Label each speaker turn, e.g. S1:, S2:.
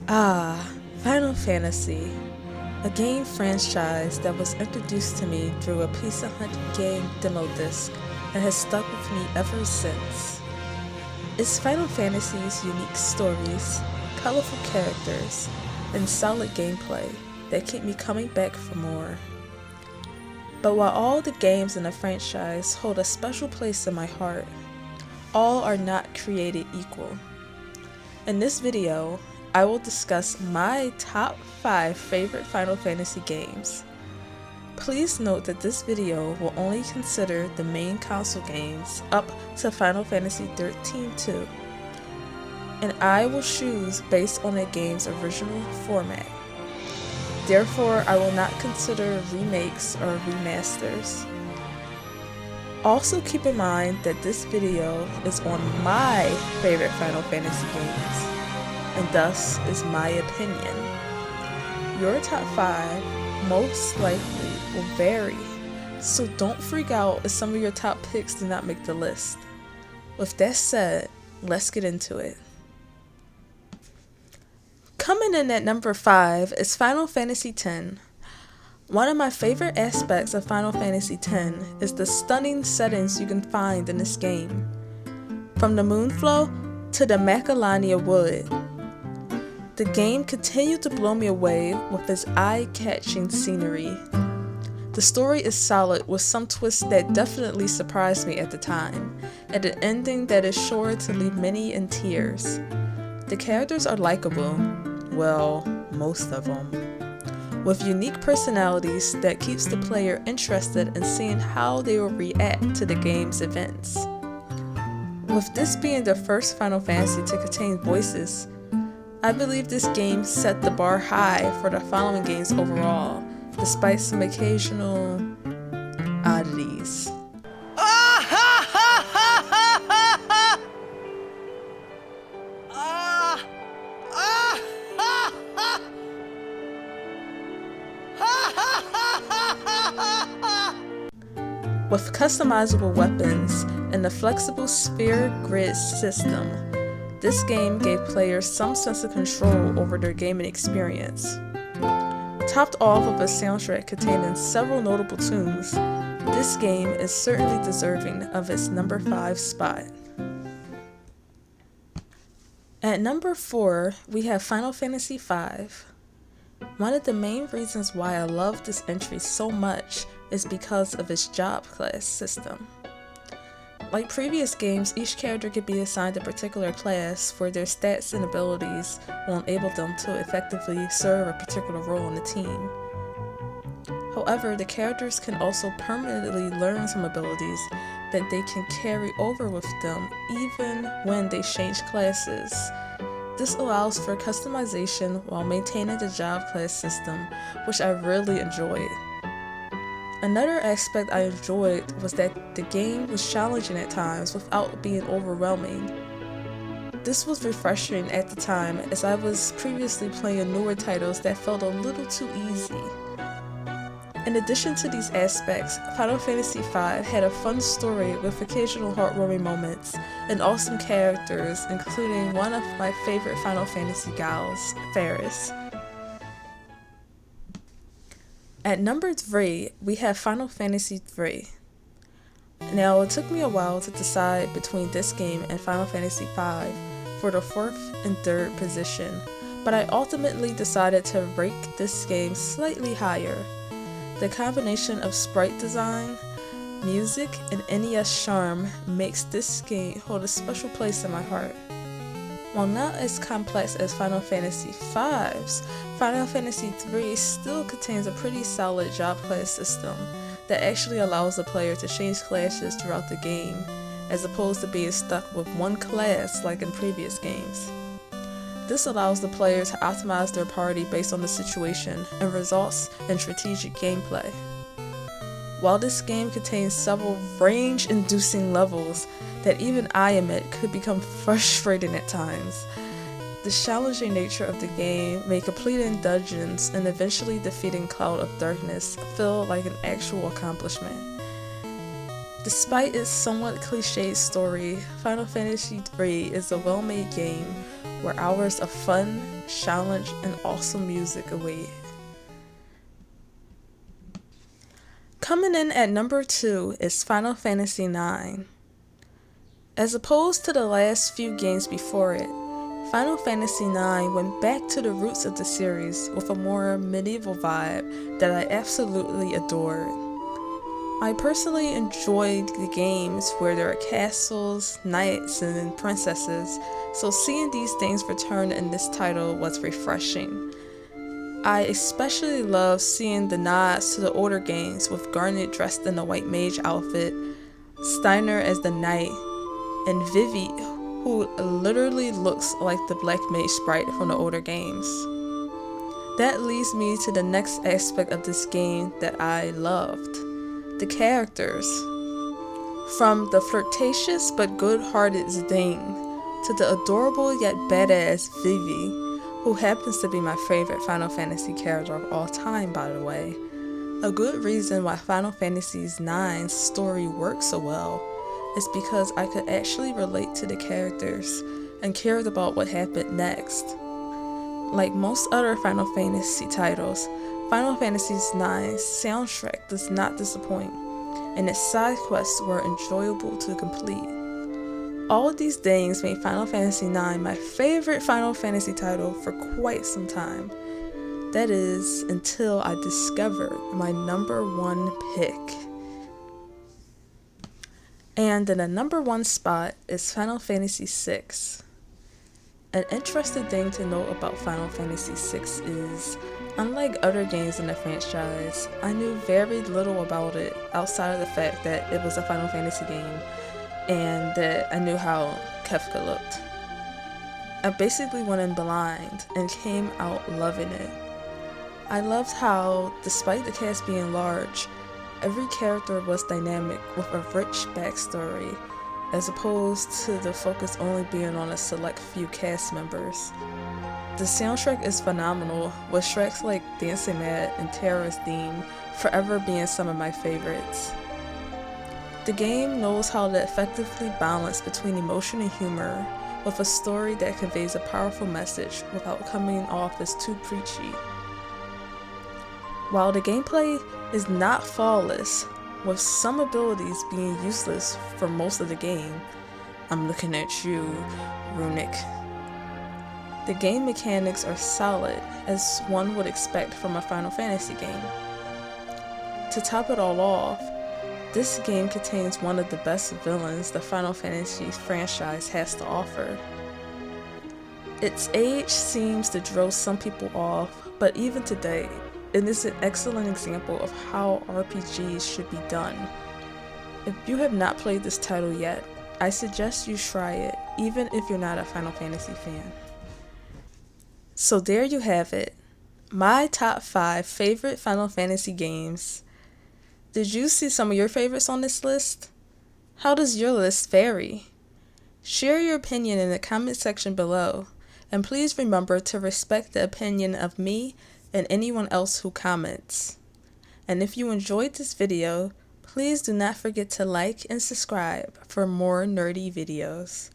S1: Final Fantasy, a game franchise that was introduced to me through a Pizza Hut game demo disc and has stuck with me ever since. It's Final Fantasy's unique stories, colorful characters, and solid gameplay that keep me coming back for more. But while all the games in the franchise hold a special place in my heart, all are not created equal. In this video, I will discuss my top 5 favorite Final Fantasy games. Please note that this video will only consider the main console games up to Final Fantasy 13-2, and I will choose based on the game's original format. Therefore, I will not consider remakes or remasters. Also keep in mind that this video is on my favorite Final Fantasy games, and thus is my opinion. Your top 5 most likely will vary, so don't freak out if some of your top picks do not make the list. With that said, let's get into it. Coming in at number 5 is Final Fantasy X. One of my favorite aspects of Final Fantasy X is the stunning settings you can find in this game. From the Moonflow to the Macalania Wood. The game continued to blow me away with its eye-catching scenery. The story is solid with some twists that definitely surprised me at the time, and an ending that is sure to leave many in tears. The characters are likable, well, most of them, with unique personalities that keeps the player interested in seeing how they will react to the game's events. With this being the first Final Fantasy to contain voices, I believe this game set the bar high for the following games overall, despite some occasional oddities. With customizable weapons and the flexible sphere grid system, this game gave players some sense of control over their gaming experience. Topped off with a soundtrack containing several notable tunes, this game is certainly deserving of its number 5 spot. At number 4, we have Final Fantasy V. One of the main reasons why I love this entry so much is because of its job class system. Like previous games, each character could be assigned a particular class where their stats and abilities will enable them to effectively serve a particular role in the team. However, the characters can also permanently learn some abilities that they can carry over with them even when they change classes. This allows for customization while maintaining the job class system, which I really enjoyed. Another aspect I enjoyed was that the game was challenging at times without being overwhelming. This was refreshing at the time, as I was previously playing newer titles that felt a little too easy. In addition to these aspects, Final Fantasy V had a fun story with occasional heartwarming moments and awesome characters, including one of my favorite Final Fantasy gals, Faris. At number 3, we have Final Fantasy III. Now, it took me a while to decide between this game and Final Fantasy V for the 4th and 3rd position, but I ultimately decided to rank this game slightly higher. The combination of sprite design, music, and NES charm makes this game hold a special place in my heart. While not as complex as Final Fantasy V's, Final Fantasy III still contains a pretty solid job class system that actually allows the player to change classes throughout the game, as opposed to being stuck with one class like in previous games. This allows the player to optimize their party based on the situation and results in strategic gameplay. While this game contains several range-inducing levels that even I admit could become frustrating at times, the challenging nature of the game made completing dungeons and eventually defeating Cloud of Darkness feel like an actual accomplishment. Despite its somewhat cliched story, Final Fantasy III is a well-made game where hours of fun, challenge, and awesome music await. Coming in at number 2 is Final Fantasy IX. As opposed to the last few games before it, Final Fantasy IX went back to the roots of the series with a more medieval vibe that I absolutely adored. I personally enjoyed the games where there are castles, knights, and princesses, so seeing these things return in this title was refreshing. I especially love seeing the nods to the older games with Garnet dressed in a white mage outfit, Steiner as the knight, and Vivi, who literally looks like the black mage sprite from the older games. That leads me to the next aspect of this game that I loved: the characters. From the flirtatious but good-hearted Zidane to the adorable yet badass Vivi, who happens to be my favorite Final Fantasy character of all time, by the way. A good reason why Final Fantasy IX's story works so well is because I could actually relate to the characters and cared about what happened next. Like most other Final Fantasy titles, Final Fantasy IX's soundtrack does not disappoint, and its side quests were enjoyable to complete. All of these things made Final Fantasy IX my favorite Final Fantasy title for quite some time. That is, until I discovered my number 1 pick. And in the number 1 spot is Final Fantasy VI. An interesting thing to note about Final Fantasy VI is, unlike other games in the franchise, I knew very little about it outside of the fact that it was a Final Fantasy game and that I knew how Kefka looked. I basically went in blind and came out loving it. I loved how, despite the cast being large, every character was dynamic with a rich backstory, as opposed to the focus only being on a select few cast members. The soundtrack is phenomenal, with tracks like Dancing Mad and Terra's theme forever being some of my favorites. The game knows how to effectively balance between emotion and humor, with a story that conveys a powerful message without coming off as too preachy. While the gameplay is not flawless, with some abilities being useless for most of the game, I'm looking at you, Runic. The game mechanics are solid, as one would expect from a Final Fantasy game. To top it all off, this game contains one of the best villains the Final Fantasy franchise has to offer. Its age seems to throw some people off, but even today, it is an excellent example of how RPGs should be done. If you have not played this title yet, I suggest you try it, even if you're not a Final Fantasy fan. So there you have it, my top 5 favorite Final Fantasy games. Did you see some of your favorites on this list? How does your list vary? Share your opinion in the comment section below, and please remember to respect the opinion of me and anyone else who comments. And if you enjoyed this video, please do not forget to like and subscribe for more nerdy videos.